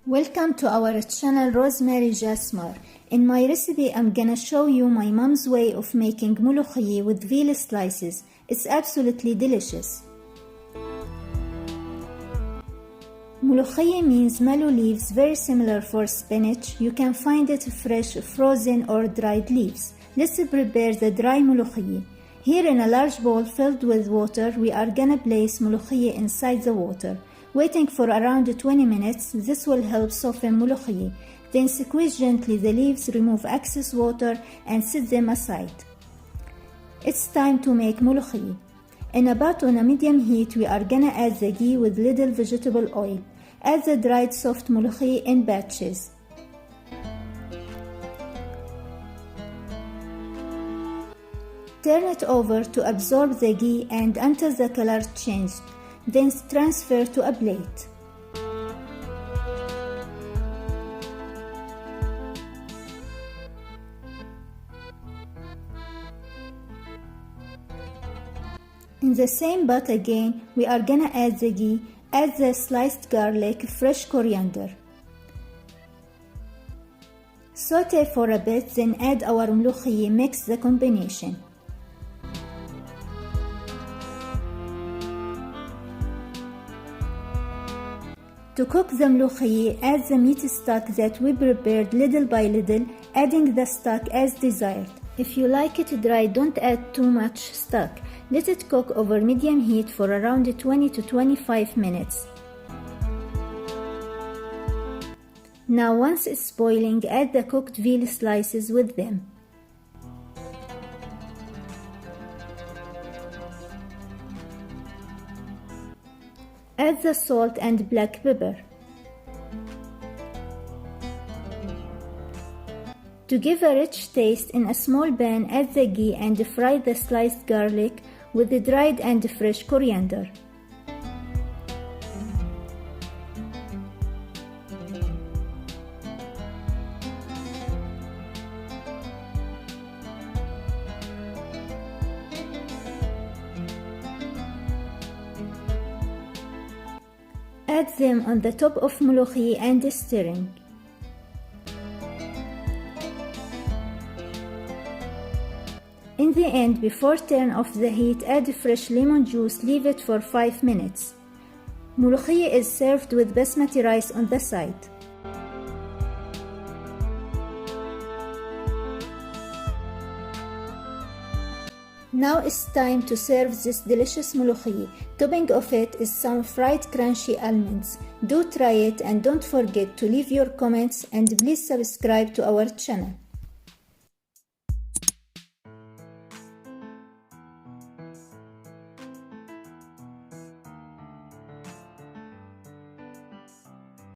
Welcome to our channel Rosemary Jasmar. In my recipe I'm gonna show you my mom's way of making mulukhiyah with veal slices. It's absolutely delicious. Mulukhiyah means mallow leaves, very similar for spinach. You can find it fresh, frozen or dried leaves. Let's prepare the dry mulukhiyah. Here in a large bowl filled with water, we are gonna place mulukhiyah inside the water. Waiting for around 20 minutes, this will help soften mulukhiyah. Then squeeze gently the leaves, remove excess water and set them aside. It's time to make mulukhiyah. In a pot on a medium heat, we are gonna add the ghee with little vegetable oil. Add the dried soft mulukhiyah in batches. Turn it over to absorb the ghee and until the color changed. Then transfer to a plate. In the same pot again, we are gonna add the ghee, add the sliced garlic, fresh coriander. Saute for a bit, then add our mulukhiyah, mix the combination. To cook the mulukhiyah, add the meat stock that we prepared little by little, adding the stock as desired. If you like it dry, don't add too much stock. Let it cook over medium heat for around 20 to 25 minutes. Now once it's boiling, add the cooked veal slices with them. Add the salt and black pepper. To give a rich taste, in a small pan add the ghee and fry the sliced garlic with the dried and fresh coriander. Add them on the top of mulukhiyah and stirring. In the end, before turn off the heat, add fresh lemon juice, leave it for 5 minutes. Mulukhiyah is served with basmati rice on the side. Now it's time to serve this delicious mulukhiyah. Topping of it is some fried crunchy almonds. Do try it and don't forget to leave your comments and please subscribe to our channel.